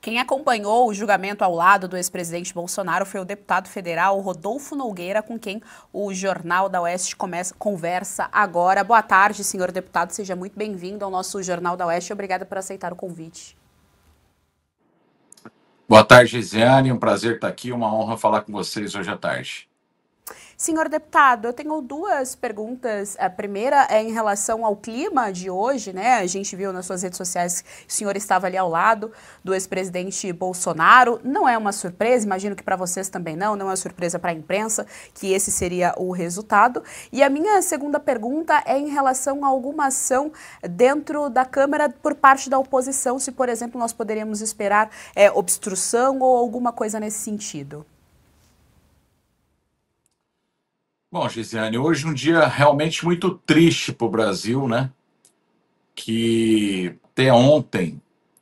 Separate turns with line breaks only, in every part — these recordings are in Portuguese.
Quem acompanhou o julgamento ao lado do ex-presidente Bolsonaro foi o deputado federal Rodolfo Nogueira, com quem o Jornal da Oeste conversa agora. Boa tarde, senhor deputado. Seja muito bem-vindo ao nosso Jornal da Oeste. Obrigada por aceitar o convite.
Boa tarde, Gisiane. Um prazer estar aqui. Uma honra falar com vocês hoje à tarde.
Senhor deputado, eu tenho duas perguntas. A primeira é em relação ao clima de hoje, né? A gente viu nas suas redes sociais que o senhor estava ali ao lado do ex-presidente Bolsonaro. Não é uma surpresa, imagino que para vocês também não é uma surpresa para a imprensa que esse seria o resultado. E a minha segunda pergunta é em relação a alguma ação dentro da Câmara por parte da oposição, se, por exemplo, nós poderíamos esperar obstrução ou alguma coisa nesse sentido.
Bom, Gisiane, hoje é um dia realmente muito triste para o Brasil, né? Que até ontem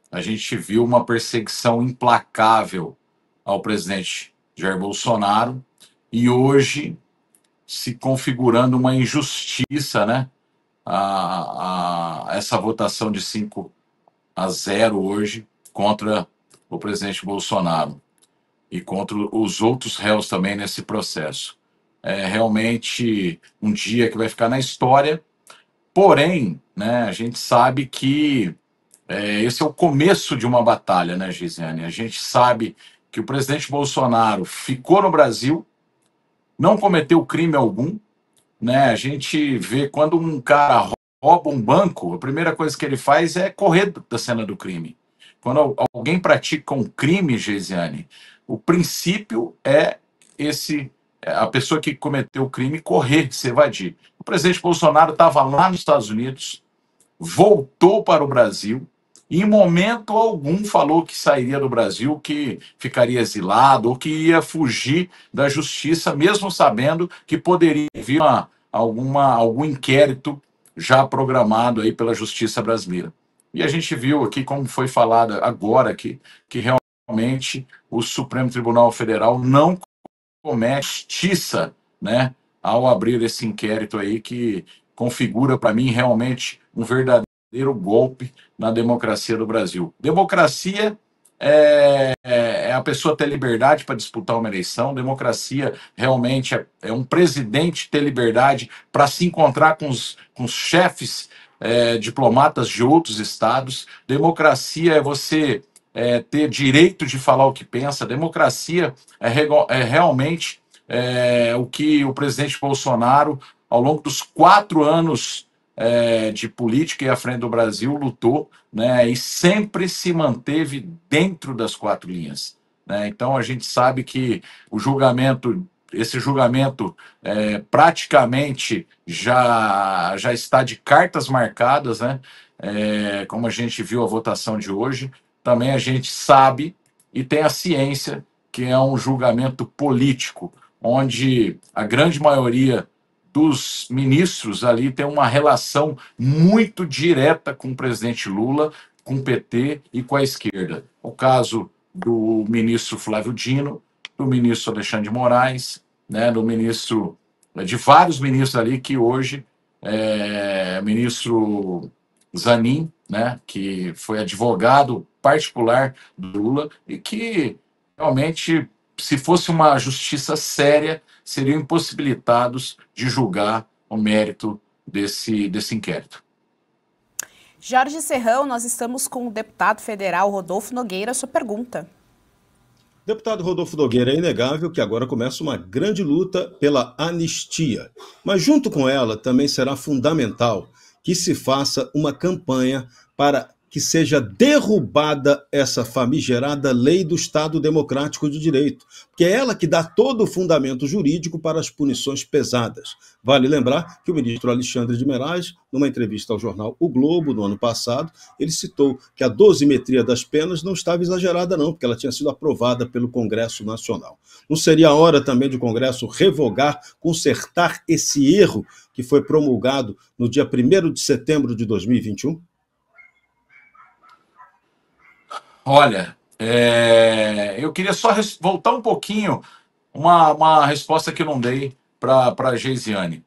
a gente viu uma perseguição implacável ao presidente Jair Bolsonaro e hoje se configurando uma injustiça, né? Essa votação de 5-0 hoje contra o presidente Bolsonaro e contra os outros réus também nesse processo. É realmente um dia que vai ficar na história, porém, né, a gente sabe que esse é o começo de uma batalha, né, Gisiane? A gente sabe que o presidente Bolsonaro ficou no Brasil, não cometeu crime algum, né? A gente vê quando um cara rouba um banco, a primeira coisa que ele faz é correr da cena do crime. Quando alguém pratica um crime, Gisiane, o princípio é a pessoa que cometeu o crime correr, se evadir. O presidente Bolsonaro estava lá nos Estados Unidos, voltou para o Brasil e em momento algum falou que sairia do Brasil, que ficaria exilado ou que ia fugir da justiça, mesmo sabendo que poderia vir algum inquérito já programado aí pela justiça brasileira. E a gente viu aqui, como foi falado agora, que realmente o Supremo Tribunal Federal não comete justiça, né, ao abrir esse inquérito aí que configura para mim realmente um verdadeiro golpe na democracia do Brasil. Democracia é a pessoa ter liberdade para disputar uma eleição, democracia realmente é um presidente ter liberdade para se encontrar com os chefes diplomatas de outros estados, democracia é você ter direito de falar o que pensa. Democracia é realmente o que o presidente Bolsonaro, ao longo dos 4 anos de política e à frente do Brasil, lutou, né, e sempre se manteve dentro das 4 linhas. Né? Então, a gente sabe que esse julgamento praticamente já está de cartas marcadas, né? Como a gente viu a votação de hoje. Também a gente sabe e tem a ciência que é um julgamento político, onde a grande maioria dos ministros ali tem uma relação muito direta com o presidente Lula, com o PT e com a esquerda. O caso do ministro Flávio Dino, do ministro Alexandre de Moraes, né, de vários ministros ali que hoje ministro Zanin, né, que foi advogado particular do Lula e que realmente, se fosse uma justiça séria, seriam impossibilitados de julgar o mérito desse inquérito.
Jorge Serrão, nós estamos com o deputado federal Rodolfo Nogueira. Sua pergunta.
Deputado Rodolfo Nogueira, é inegável que agora começa uma grande luta pela anistia. Mas junto com ela também será fundamental que se faça uma campanha para que seja derrubada essa famigerada lei do Estado Democrático de Direito, porque é ela que dá todo o fundamento jurídico para as punições pesadas. Vale lembrar que o ministro Alexandre de Moraes, numa entrevista ao jornal O Globo, no ano passado, ele citou que a dosimetria das penas não estava exagerada não, porque ela tinha sido aprovada pelo Congresso Nacional. Não seria a hora também de o Congresso revogar, consertar esse erro que foi promulgado no dia 1º de setembro de 2021?
Olha, eu queria só voltar um pouquinho, uma resposta que eu não dei para a Geisiane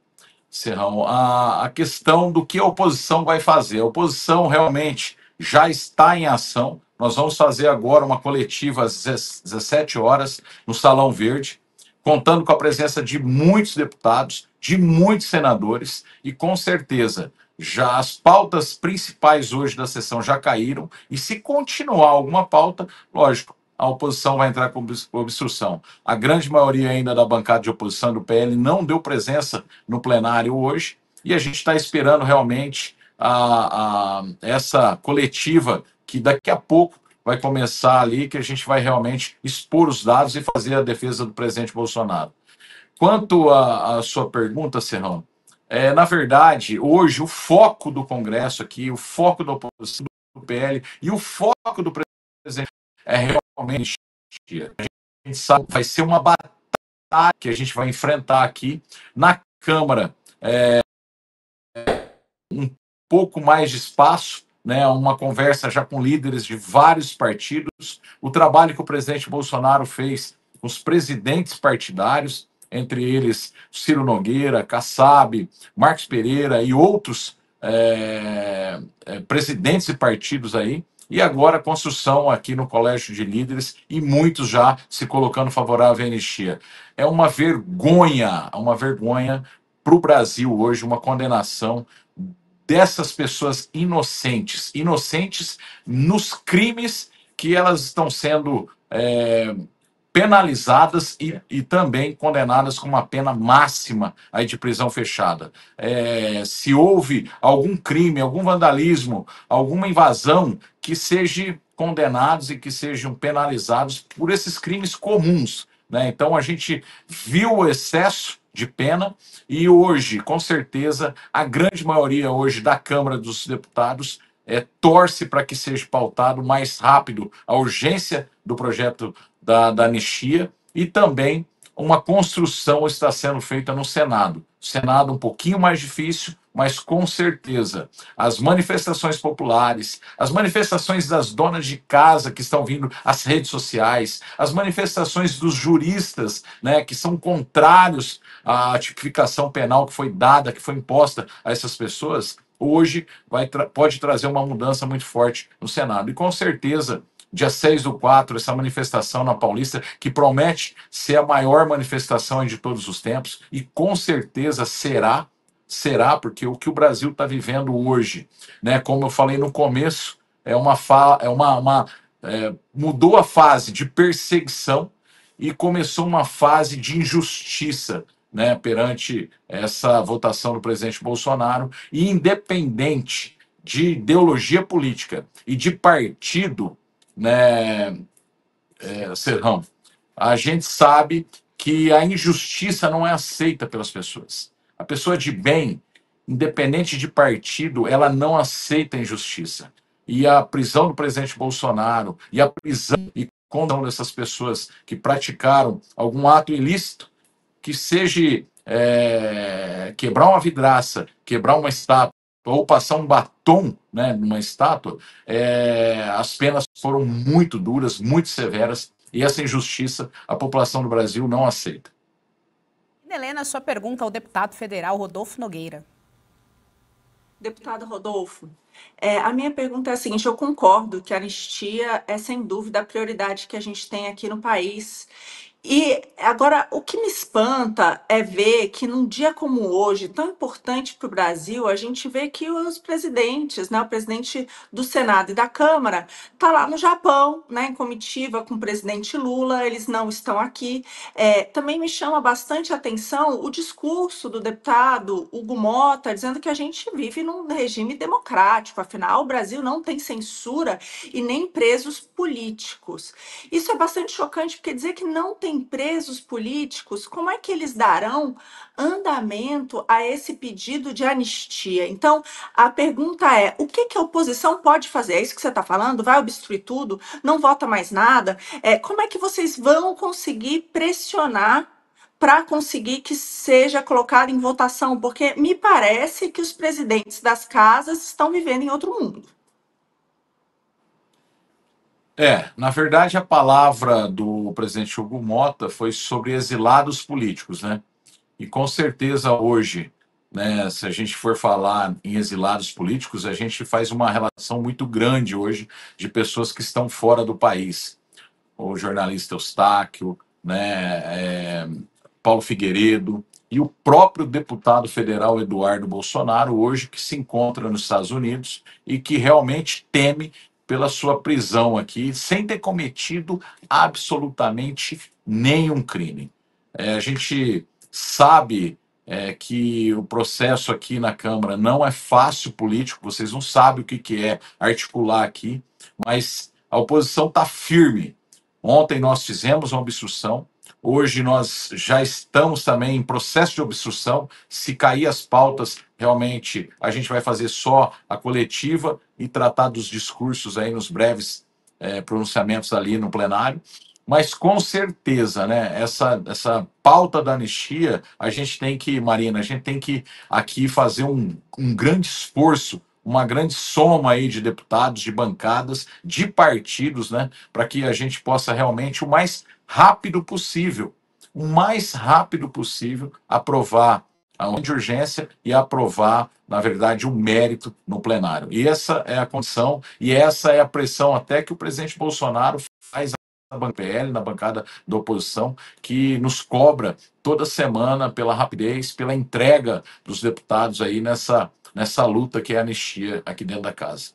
Serrão. A questão do que a oposição vai fazer. A oposição realmente já está em ação. nós vamos fazer agora uma coletiva às 17 horas no Salão Verde, contando com a presença de muitos deputados, de muitos senadores, e com certeza já as pautas principais hoje da sessão já caíram, e se continuar alguma pauta, lógico, a oposição vai entrar com obstrução. A grande maioria ainda da bancada de oposição do PL não deu presença no plenário hoje, e a gente está esperando realmente essa coletiva que daqui a pouco vai começar ali, que a gente vai realmente expor os dados e fazer a defesa do presidente Bolsonaro. Quanto à sua pergunta, Serrão, na verdade, hoje o foco do Congresso aqui, o foco da oposição do PL e o foco do presidente é realmente, a gente sabe, vai ser uma batalha que a gente vai enfrentar aqui na Câmara, um pouco mais de espaço, né, uma conversa já com líderes de vários partidos, o trabalho que o presidente Bolsonaro fez com os presidentes partidários, entre eles Ciro Nogueira, Kassab, Marcos Pereira e outros presidentes de partidos aí, e agora a construção aqui no Colégio de Líderes e muitos já se colocando favorável à anistia. É uma vergonha para o Brasil hoje, uma condenação dessas pessoas inocentes nos crimes que elas estão sendo penalizadas e também condenadas com uma pena máxima aí de prisão fechada. Se houve algum crime, algum vandalismo, alguma invasão, que sejam condenados e que sejam penalizados por esses crimes comuns, né? Então a gente viu o excesso de pena e hoje, com certeza, a grande maioria hoje da Câmara dos Deputados torce para que seja pautado mais rápido a urgência do projeto da anistia e também uma construção está sendo feita no Senado. O Senado um pouquinho mais difícil, mas com certeza as manifestações populares, as manifestações das donas de casa que estão vindo às redes sociais, as manifestações dos juristas, né, que são contrários à tipificação penal que foi dada, que foi imposta a essas pessoas, hoje pode trazer uma mudança muito forte no Senado. E com certeza, dia 6/4, essa manifestação na Paulista, que promete ser a maior manifestação de todos os tempos, e com certeza será, porque o que o Brasil está vivendo hoje, né, como eu falei no começo, mudou a fase de perseguição e começou uma fase de injustiça, né, perante essa votação do presidente Bolsonaro, e independente de ideologia política e de partido, né, Serrão, a gente sabe que a injustiça não é aceita pelas pessoas. A pessoa de bem, independente de partido, ela não aceita a injustiça. E a prisão do presidente Bolsonaro e a prisão e condenação dessas pessoas que praticaram algum ato ilícito, que seja quebrar uma vidraça, quebrar uma estátua, ou passar um batom, né, numa estátua, as penas foram muito duras, muito severas, e essa injustiça a população do Brasil não aceita.
Helena, sua pergunta ao deputado federal Rodolfo Nogueira.
Deputado Rodolfo, a minha pergunta é a seguinte: eu concordo que a anistia é sem dúvida a prioridade que a gente tem aqui no país. E agora, o que me espanta é ver que num dia como hoje, tão importante para o Brasil, a gente vê que os presidentes, né, o presidente do Senado e da Câmara, está lá no Japão, né, em comitiva com o presidente Lula, eles não estão aqui. Também me chama bastante atenção o discurso do deputado Hugo Mota, dizendo que a gente vive num regime democrático, afinal, o Brasil não tem censura e nem presos políticos. Isso é bastante chocante, porque dizer que não tem presos políticos, como é que eles darão andamento a esse pedido de anistia? Então, a pergunta é: o que a oposição pode fazer? É isso que você está falando? Vai obstruir tudo? Não vota mais nada? Como é que vocês vão conseguir pressionar para conseguir que seja colocado em votação? Porque me parece que os presidentes das casas estão vivendo em outro mundo.
Na verdade, a palavra do presidente Hugo Mota foi sobre exilados políticos, né? E com certeza hoje né? Se a gente for falar em exilados políticos, a gente faz uma relação muito grande hoje de pessoas que estão fora do país. O jornalista Eustáquio, né, Paulo Figueiredo e o próprio deputado federal Eduardo Bolsonaro, hoje que se encontra nos Estados Unidos e que realmente teme pela sua prisão aqui, sem ter cometido absolutamente nenhum crime. A gente sabe que o processo aqui na Câmara não é fácil político, vocês não sabem o que, que é articular aqui, mas a oposição está firme. Ontem nós fizemos uma obstrução, hoje nós já estamos também em processo de obstrução. Se cair as pautas, realmente a gente vai fazer só a coletiva e tratar dos discursos aí nos breves pronunciamentos ali no plenário. Mas com certeza, né, essa pauta da anistia, a gente tem que, Marina, a gente tem que aqui fazer um grande esforço, uma grande soma aí de deputados, de bancadas, de partidos, né, para que a gente possa realmente, o mais rápido possível, aprovar a lei de urgência e aprovar, na verdade, o mérito no plenário. E essa é a condição, e essa é a pressão até que o presidente Bolsonaro faz na PL, na bancada da oposição, que nos cobra toda semana pela rapidez, pela entrega dos deputados aí nessa luta que é a anistia aqui dentro da casa.